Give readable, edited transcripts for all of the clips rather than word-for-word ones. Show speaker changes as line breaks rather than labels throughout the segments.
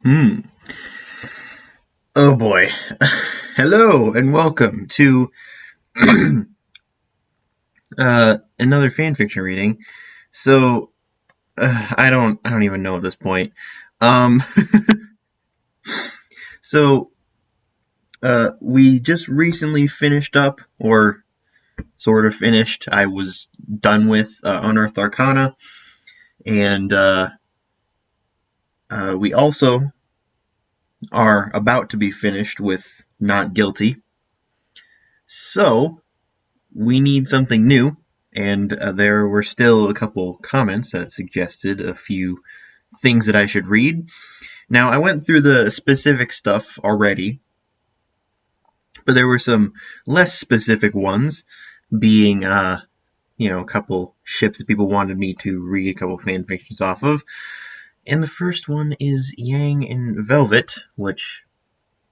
Hmm. Oh boy. Hello and welcome to another fanfiction reading. So I don't even know at this point. Um. We just recently finished up, or sort of finished. I was done with Unearthed Arcana, and we also are about to be finished with Not Guilty. So we need something new, and there were still a couple comments that suggested a few things that I should read. Now, I went through the specific stuff already, but there were some less specific ones, being, a couple ships that people wanted me to read a couple fan fictions off of. And the first one is Yang and Velvet, which,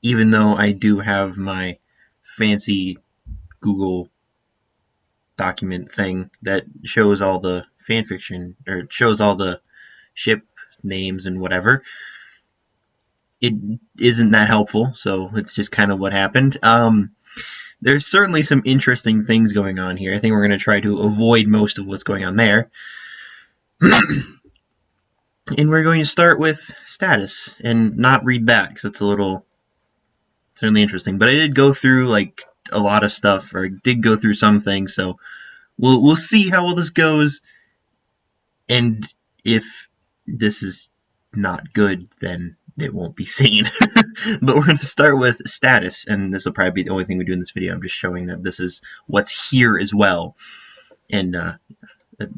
even though I do have my fancy Google document thing that shows all the fan fiction, or shows all the ship names and whatever, it isn't that helpful, so it's just kind of what happened. There's certainly some interesting things going on here. I think we're going to try to avoid most of what's going on there. And we're going to start with status and not read that because it's a little certainly interesting. But I did go through like a lot of stuff, or did go through some things, so we'll see how well this goes. And if this is not good, then it won't be seen. But we're going to start with status, and this will probably be the only thing we do in this video. I'm just showing that this is what's here as well. And the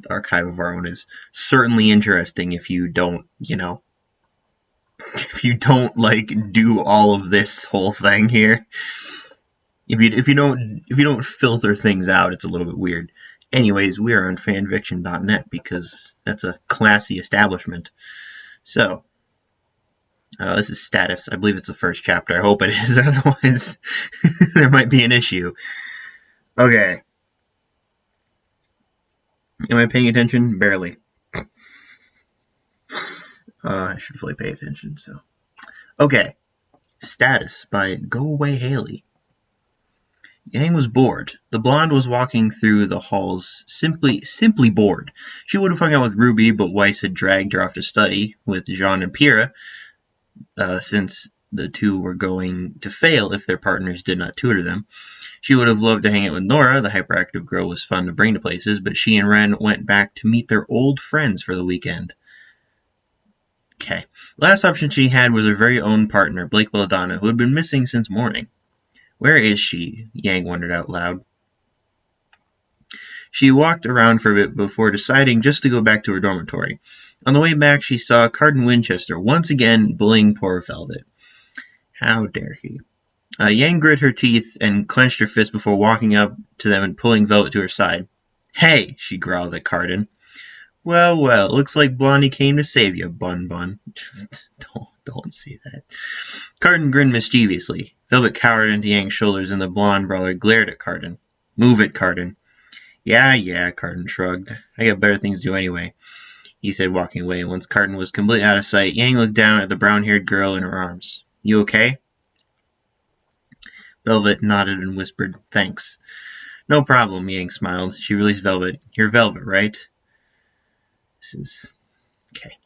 archive of our own is certainly interesting if you don't, if you don't like do all of this whole thing here. If you don't filter things out, it's a little bit weird. Anyways, we are on fanfiction.net because that's a classy establishment. So, this is status. I believe it's the first chapter. I hope it is, otherwise there might be an issue. Okay. Am I paying attention? Barely. I should fully pay attention, so. Okay. Status by Go Away Haley. Yang was bored. The blonde was walking through the halls simply bored. She would have hung out with Ruby, but Weiss had dragged her off to study with Jean and Pyrrha, since the two were going to fail if their partners did not tutor them. She would have loved to hang out with Nora. The hyperactive girl was fun to bring to places, but she and Ren went back to meet their old friends for the weekend. Okay. Last option she had was her very own partner, Blake Belladonna, who had been missing since morning. Where is she? Yang wondered out loud. She walked around for a bit before deciding just to go back to her dormitory. On the way back, she saw Cardin Winchester once again bullying poor Velvet. How dare he? Yang grit her teeth and clenched her fist before walking up to them and pulling Velvet to her side. Hey, she growled at Cardin. Well, well, looks like Blondie came to save you, Bun Bun. Don't say that. Cardin grinned mischievously. Velvet cowered into Yang's shoulders, and the blonde brawler glared at Cardin. Move it, Cardin. Yeah, Cardin shrugged. I got better things to do anyway, he said, walking away. Once Cardin was completely out of sight, Yang looked down at the brown-haired girl in her arms. You okay? Velvet nodded and whispered, thanks. No problem, Yang smiled. She released Velvet. You're Velvet, right? This is... okay.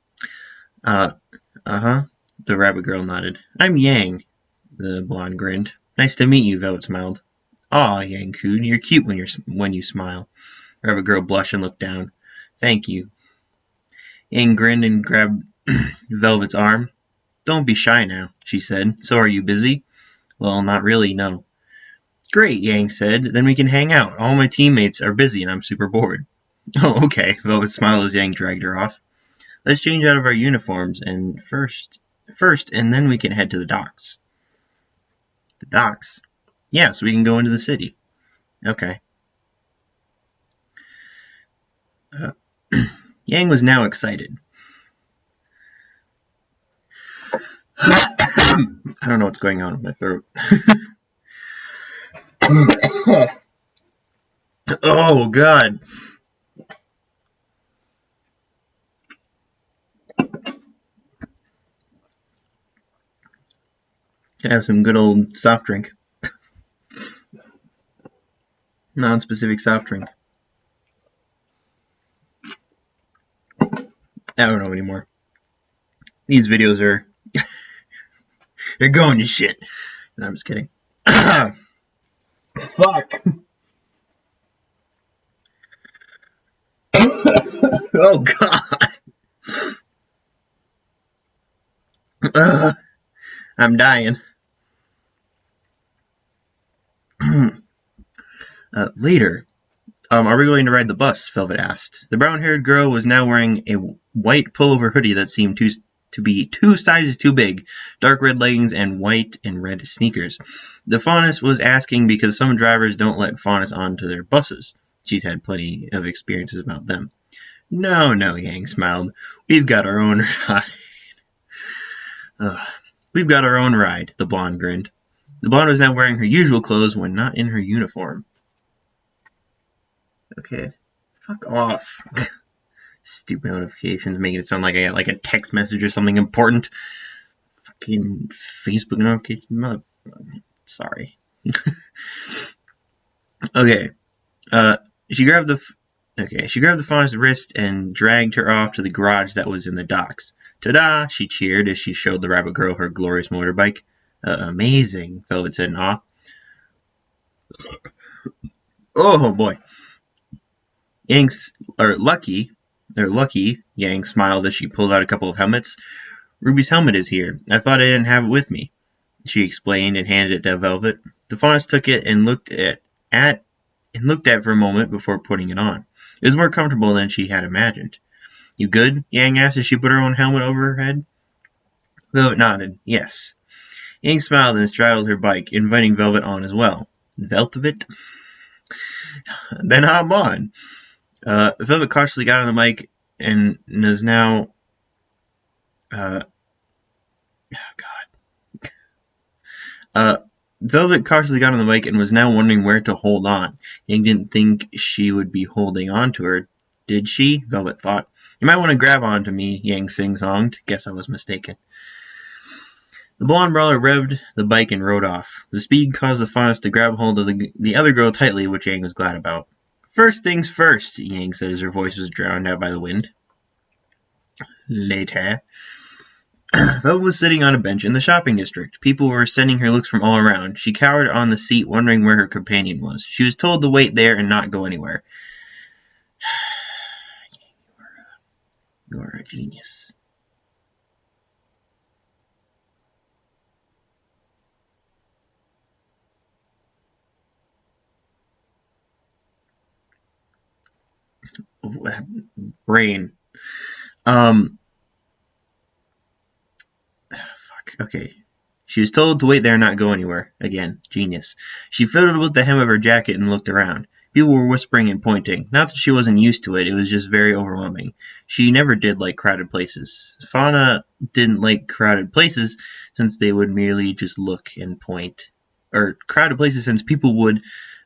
Uh-huh. The rabbit girl nodded. I'm Yang, the blonde grinned. Nice to meet you, Velvet smiled. Aw, Yang cooed. You're cute when you smile. The rabbit girl blushed and looked down. Thank you. Yang grinned and grabbed Velvet's arm. Don't be shy now, she said. So are you busy? Well, not really, no. Great, Yang said. Then we can hang out. All my teammates are busy and I'm super bored. Oh, okay, Velvet smiled as Yang dragged her off. Let's change out of our uniforms and first, and then we can head to the docks. The docks? Yeah, so we can go into the city. Okay. Yang was now excited. I don't know what's going on with my throat. Oh, God. Have some good old soft drink. Non-specific soft drink. I don't know anymore. These videos are they're going to shit. No, I'm just kidding. Fuck. Oh god. I'm dying. Later. Are we going to ride the bus? Velvet asked. The brown-haired girl was now wearing a white pullover hoodie that seemed to be 2 sizes too big, dark red leggings, and white and red sneakers. The faunus was asking because some drivers don't let faunus onto their buses. She's had plenty of experiences about them. No, no, Yang smiled. We've got our own ride. We've got our own ride, the blonde grinned. The blonde was now wearing her usual clothes when not in her uniform. Okay. Fuck off. Stupid notifications making it sound like I got like a text message or something important. Fucking Facebook notification. Sorry. Okay. She grabbed the faun's wrist and dragged her off to the garage that was in the docks. Ta-da! She cheered as she showed the rabbit girl her glorious motorbike. Amazing, Velvet said in awe. Oh boy. Lucky, Yang smiled as she pulled out a couple of helmets. Ruby's helmet is here. I thought I didn't have it with me, she explained and handed it to Velvet. The faunus took it and looked at it for a moment before putting it on. It was more comfortable than she had imagined. You good? Yang asked as she put her own helmet over her head. Velvet nodded. Yes. Yang smiled and straddled her bike, inviting Velvet on as well. Velvet? Then hop on. Velvet cautiously got on the bike and is now... Velvet cautiously got on the bike and was now wondering where to hold on. Yang didn't think she would be holding on to her, did she? Velvet thought. You might want to grab onto me, Yang sing-songed. Guess I was mistaken. The blonde brawler revved the bike and rode off. The speed caused the faunus to grab hold of the other girl tightly, which Yang was glad about. First things first, Yang said as her voice was drowned out by the wind. Later. Velvet was sitting on a bench in the shopping district. People were sending her looks from all around. She cowered on the seat, wondering where her companion was. She was told to wait there and not go anywhere. You're a genius. Brain. Okay. She was told to wait there and not go anywhere. Again, genius. She fiddled with the hem of her jacket and looked around. People were whispering and pointing. Not that she wasn't used to it, it was just very overwhelming. She never did like crowded places. Fauna didn't like crowded places since they would merely just look and point. Or crowded places since people would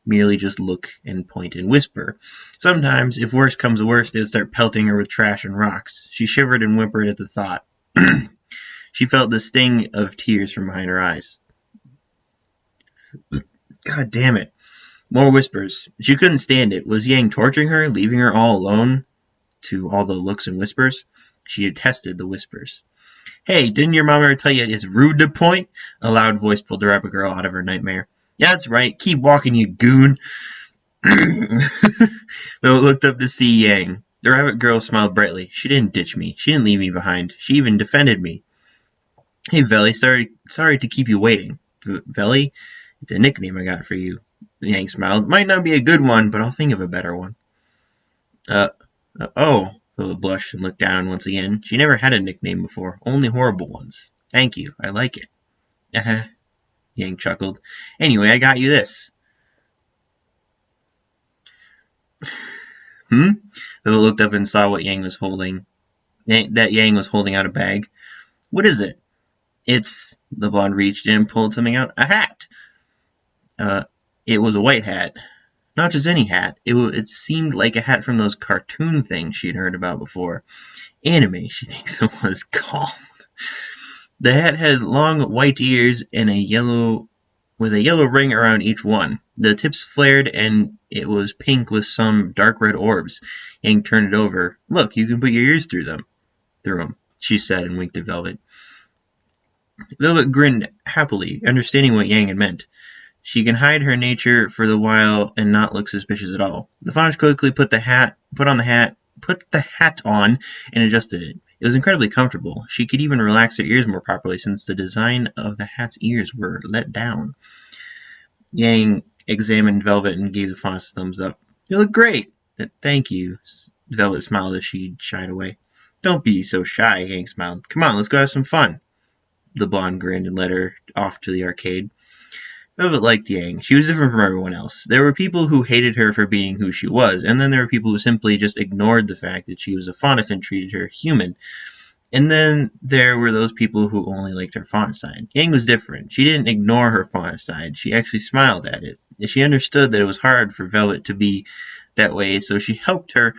merely just look and point and whisper. Sometimes, if worse comes to worse, they'd start pelting her with trash and rocks. She shivered and whimpered at the thought. She felt the sting of tears from behind her eyes. God damn it. More whispers. She couldn't stand it. Was Yang torturing her, leaving her all alone to all the looks and whispers? She detested the whispers. Hey, didn't your mom ever tell you it's rude to point? A loud voice pulled the rabbit girl out of her nightmare. Yeah, that's right. Keep walking, you goon. Bill looked up to see Yang. The rabbit girl smiled brightly. She didn't ditch me. She didn't leave me behind. She even defended me. Hey, Veli, sorry to keep you waiting. Veli? It's a nickname I got for you. Yang smiled. Might not be a good one, but I'll think of a better one. Oh. Philip blushed and looked down once again. She never had a nickname before, only horrible ones. Thank you, I like it. Yang chuckled. Anyway, I got you this. Philip looked up and saw what Yang was holding. That Yang was holding out a bag. What is it? It's... The blonde reached in and pulled something out. A hat! It was a white hat. Not just any hat. It seemed like a hat from those cartoon things she'd heard about before. Anime, she thinks it was called. The hat had long white ears and with a yellow ring around each one. The tips flared and it was pink with some dark red orbs. Yang turned it over. "Look, you can put your ears through them," she said and winked at Velvet. Velvet grinned happily, understanding what Yang had meant. She can hide her nature for the while and not look suspicious at all. The fawn quickly put the hat on and adjusted it. It was incredibly comfortable. She could even relax her ears more properly since the design of the hat's ears were let down. Yang examined Velvet and gave the fawn a thumbs up. "You look great." "Thank you." Velvet smiled as she shied away. "Don't be so shy," Yang smiled. "Come on, let's go have some fun." The blonde grinned and led her off to the arcade. Velvet liked Yang. She was different from everyone else. There were people who hated her for being who she was, and then there were people who simply just ignored the fact that she was a faunus and treated her human. And then there were those people who only liked her faunus side. Yang was different. She didn't ignore her faunus side. She actually smiled at it. She understood that it was hard for Velvet to be that way, so she helped her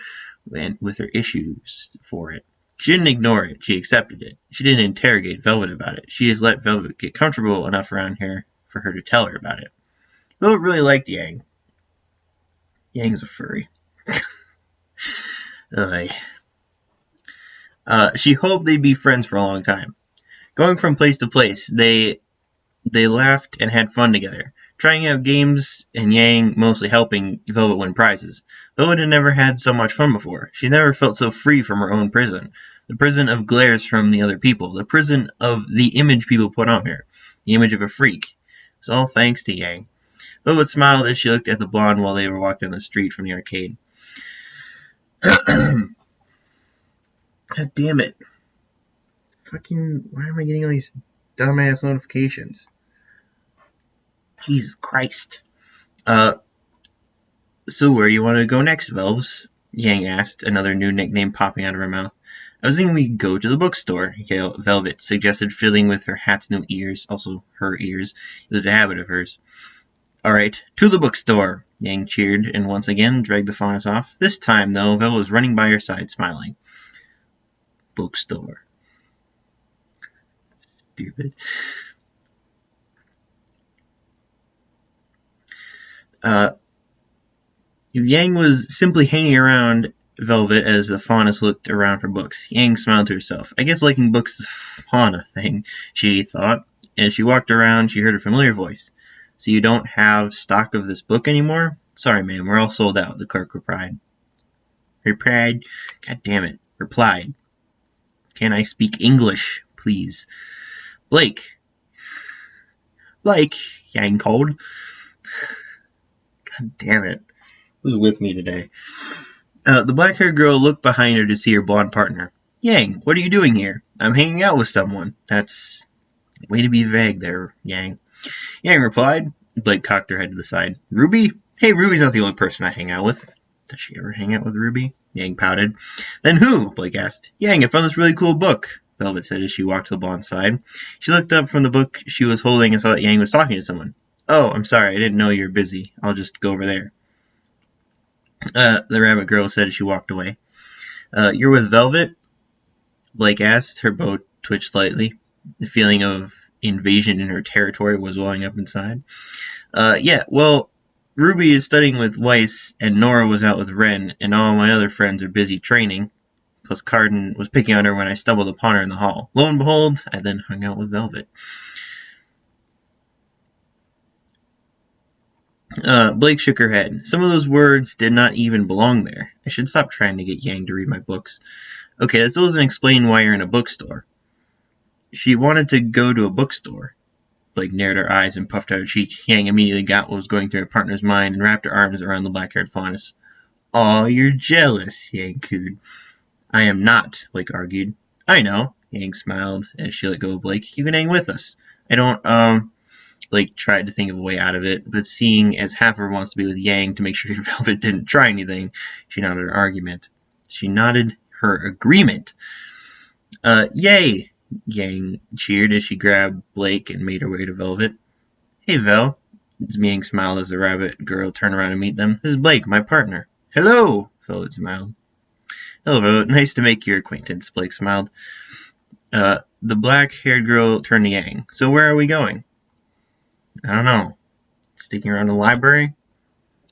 with her issues for it. She didn't ignore it. She accepted it. She didn't interrogate Velvet about it. She just let Velvet get comfortable enough around her for her to tell her about it. Velvet really liked Yang. Yang's a furry. She hoped they'd be friends for a long time. Going from place to place, they laughed and had fun together, trying out games and Yang mostly helping Velvet win prizes. Velvet had never had so much fun before. She never felt so free from her own prison. The prison of glares from the other people. The prison of the image people put on her. The image of a freak. It was all thanks to Yang. Velvet smiled as she looked at the blonde while they were walking down the street from the arcade. God damn it. Fucking, why am I getting all these dumbass notifications? Jesus Christ. So where do you want to go next, Velves? Yang asked, another new nickname popping out of her mouth. "I was thinking we'd go to the bookstore," Velvet suggested, fiddling with her hat's new ears, also her ears. It was a habit of hers. "All right, to the bookstore," Yang cheered, and once again dragged the faunus off. This time, though, Velvet was running by her side, smiling. Bookstore. Stupid. Yang was simply hanging around Velvet as the faunus looked around for books. Yang smiled to herself. "I guess liking books is a fauna thing," she thought. As she walked around, she heard a familiar voice. "So you don't have stock of this book anymore?" "Sorry, ma'am, we're all sold out," the clerk replied. God damn it. Replied. "Can I speak English, please?" Blake, Yang called. God damn it. Who's with me today? The black-haired girl looked behind her to see her blonde partner. "Yang, what are you doing here?" "I'm hanging out with someone." "That's way to be vague there, Yang." Yang replied. Blake cocked her head to the side. "Ruby? Hey, Ruby's not the only person I hang out with." Does she ever hang out with Ruby? Yang pouted. "Then who?" Blake asked. "Yang, I found this really cool book," Velvet said as she walked to the blonde's side. She looked up from the book she was holding and saw that Yang was talking to someone. "Oh, I'm sorry, I didn't know you were busy. I'll just go over there." The rabbit girl said as she walked away. "You're with Velvet?" Blake asked. Her bow twitched slightly. The feeling of invasion in her territory was welling up inside. Yeah, well, Ruby is studying with Weiss, and Nora was out with Ren, and all my other friends are busy training. Plus Carden was picking on her when I stumbled upon her in the hall. Lo and behold, I then hung out with Velvet. Blake shook her head. Some of those words did not even belong there. I should stop trying to get Yang to read my books. Okay, that still doesn't explain why you're in a bookstore. She wanted to go to a bookstore. Blake narrowed her eyes and puffed out her cheek. Yang immediately got what was going through her partner's mind and wrapped her arms around the black-haired faunus. "Aw, you're jealous," Yang cooed. "I am not," Blake argued. "I know," Yang smiled as she let go of Blake. "You can hang with us." "I don't, Blake tried to think of a way out of it, but seeing as half of her wants to be with Yang to make sure Velvet didn't try anything, she nodded her argument. She nodded her agreement. Yay! Yang cheered as she grabbed Blake and made her way to Velvet. "Hey, Vel." Yang smiled as the rabbit girl turned around to meet them. "This is Blake, my partner." "Hello," Velvet smiled. "Hello, Velvet. Nice to make your acquaintance," Blake smiled. The black-haired girl turned to Yang. So where are we going? I don't know. Sticking around the library?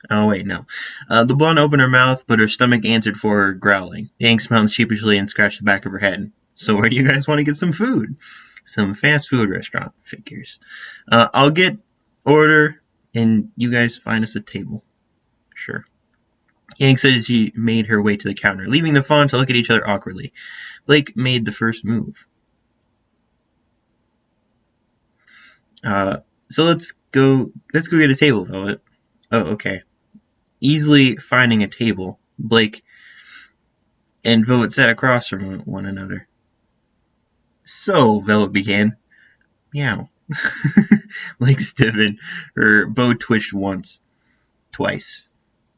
Oh, wait, no. The blonde opened her mouth, but her stomach answered for her, growling. Yang smiled sheepishly and scratched the back of her head. So where do you guys want to get some food? Some fast food restaurant. Figures. I'll get order, and you guys find us a table. Sure. Yang said as she made her way to the counter, leaving the fawn to look at each other awkwardly. Blake made the first move. So let's go get a table, Velvet. Oh, okay. Easily finding a table, Blake and Velvet sat across from one another. So, Velvet began. Meow. Blake stiffened. Her bow twitched once. Twice.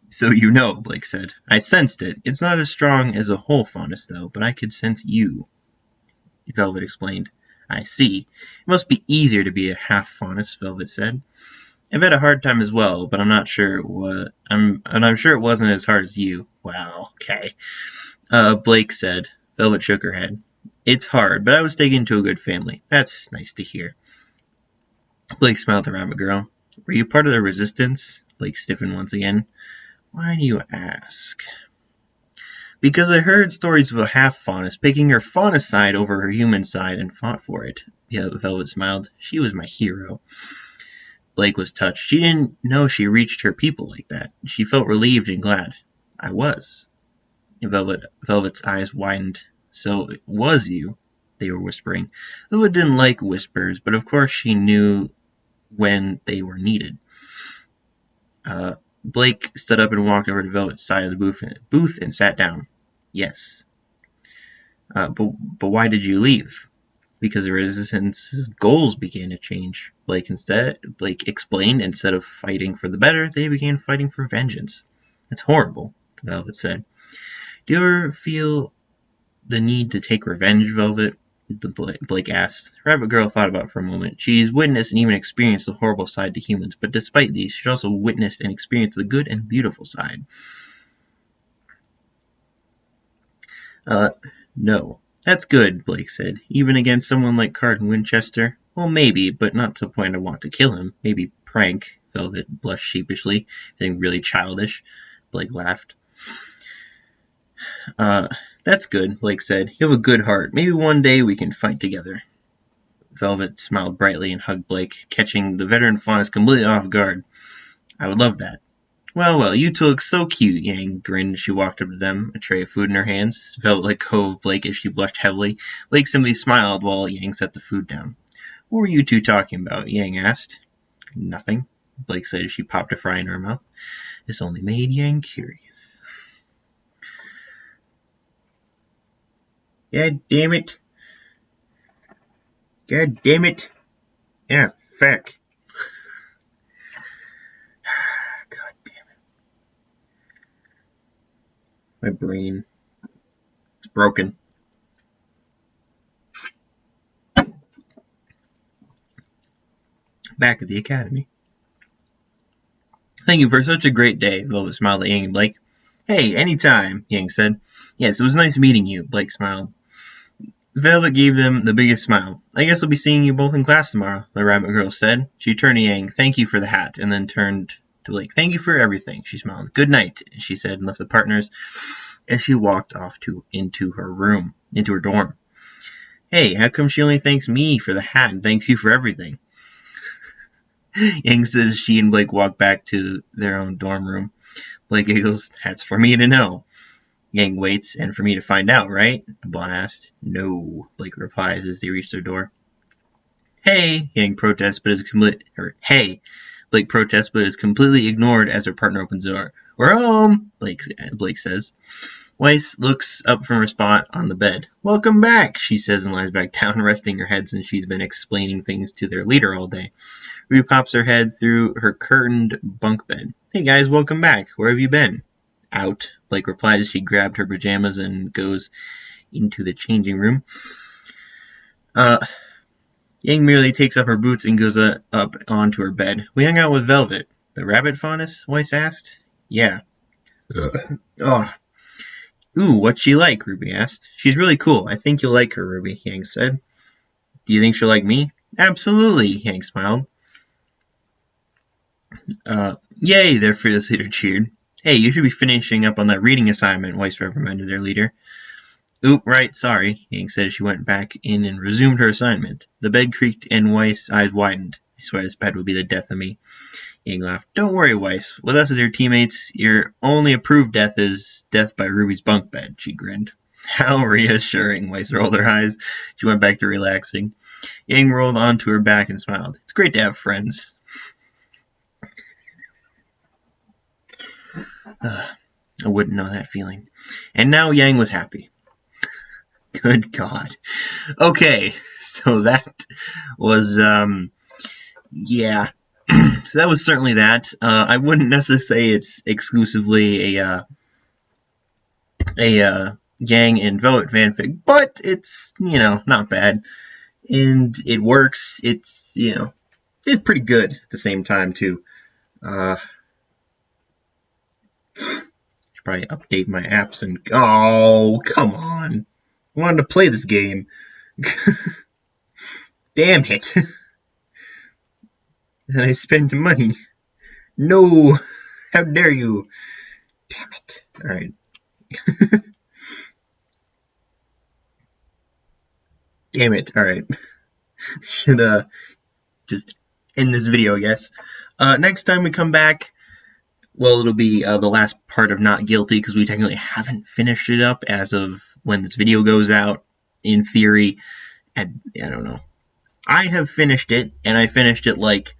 So you know, Blake said. I sensed it. It's not as strong as a whole faunus, though, but I could sense you, Velvet explained. I see. It must be easier to be a half faunus, Velvet said. I've had a hard time as well, but I'm sure it wasn't as hard as you. Wow, okay. Blake said. Velvet shook her head. It's hard, but I was taken to a good family. That's nice to hear. Blake smiled at Rabbit Girl. Were you part of the resistance? Blake stiffened once again. Why do you ask? Because I heard stories of a half faunus picking her faunus side over her human side and fought for it. Yeah, Velvet smiled. She was my hero. Blake was touched. She didn't know she reached her people like that. She felt relieved and glad. I was. Velvet's eyes widened. So it was you, they were whispering. Velvet didn't like whispers, but of course she knew when they were needed. Blake stood up and walked over to Velvet's side of the booth and sat down. Yes. But why did you leave? Because the Resistance's goals began to change. Blake explained, instead of fighting for the better, they began fighting for vengeance. That's horrible, Velvet said. Do you ever feel the need to take revenge, Velvet? Blake asked. Rabbit Girl thought about it for a moment. She's witnessed and even experienced the horrible side to humans, but despite these, she's also witnessed and experienced the good and beautiful side. No. That's good, Blake said. Even against someone like Cardin Winchester? Well, maybe, but not to the point I want to kill him. Maybe prank. Velvet blushed sheepishly, feeling really childish. Blake laughed. That's good, Blake said. You have a good heart. Maybe one day we can fight together. Velvet smiled brightly and hugged Blake, catching the veteran faunus completely off guard. I would love that. Well, you two look so cute, Yang grinned as she walked up to them, a tray of food in her hands. Velvet let go of Blake as she blushed heavily. Blake simply smiled while Yang set the food down. What were you two talking about? Yang asked. Nothing, Blake said as she popped a fry in her mouth. This only made Yang curious. God damn it. God damn it. Yeah, fuck. God damn it. My brain is broken. Back at the academy. Thank you for such a great day, Velvet smiled at Yang and Blake. Hey, anytime, Yang said. Yes, it was nice meeting you, Blake smiled. Velvet gave them the biggest smile. I guess I'll be seeing you both in class tomorrow, the Rabbit Girl said. She turned to Yang. Thank you for the hat, and then turned to Blake. Thank you for everything, she smiled. Good night, she said, and left the partners as she walked off into her dorm. Hey, how come she only thanks me for the hat and thanks you for everything? Yang says she and Blake walk back to their own dorm room. Blake giggles. That's for me to know. Yang waits, and for me to find out, right? The blonde asked. No, Blake replies as they reach their door. Hey, Yang protests, but is Blake protests, but is completely ignored as her partner opens the door. We're home, Blake says. Weiss looks up from her spot on the bed. Welcome back, she says and lies back down, resting her head since she's been explaining things to their leader all day. RWBY pops her head through her curtained bunk bed. Hey guys, welcome back. Where have you been? Out, Blake replies as she grabbed her pajamas and goes into the changing room. Yang merely takes off her boots and goes up onto her bed. We hung out with Velvet. The rabbit faunus? Weiss asked. Yeah. Ooh, what's she like? Ruby asked. She's really cool. I think you'll like her, Ruby, Yang said. Do you think she'll like me? Absolutely, Yang smiled. Yay, their fearless leader cheered. Hey, you should be finishing up on that reading assignment, Weiss reprimanded their leader. Oop, right, sorry, Yang said as she went back in and resumed her assignment. The bed creaked and Weiss' eyes widened. I swear this bed would be the death of me. Yang laughed. Don't worry, Weiss. With us as your teammates, your only approved death is death by Ruby's bunk bed, she grinned. How reassuring, Weiss rolled her eyes. She went back to relaxing. Yang rolled onto her back and smiled. It's great to have friends. I wouldn't know that feeling. And now Yang was happy. Good God. Okay, so that was, yeah. So that was certainly that. I wouldn't necessarily say it's exclusively a Yang and Velvet fanfic, but it's, not bad. And it works. It's, it's pretty good at the same time, too. Should probably update my apps and... Oh, come on. I wanted to play this game. Damn it. And I spent money. No. How dare you. Damn it. Alright. Damn it. Alright. Should just end this video, I guess. Next time we come back, well, it'll be the last part of Not Guilty, because we technically haven't finished it up as of when this video goes out, in theory. And I don't know. I have finished it, and I finished it like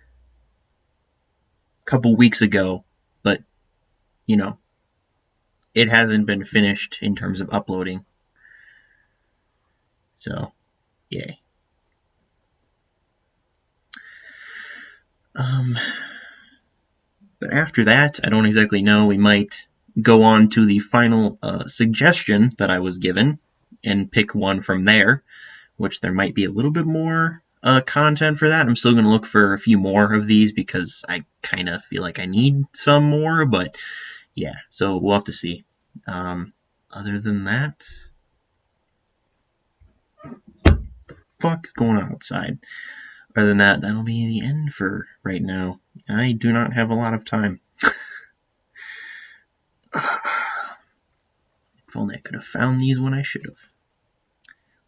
a couple weeks ago, but, it hasn't been finished in terms of uploading. So, yay. But after that, I don't exactly know. We might go on to the final suggestion that I was given and pick one from there, which there might be a little bit more content for that. I'm still going to look for a few more of these because I kind of feel like I need some more, but yeah, so we'll have to see. Other than that, fuck is going on outside? Other than that, that'll be the end for right now. I do not have a lot of time. If only I could have found these when I should have.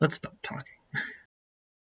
Let's stop talking.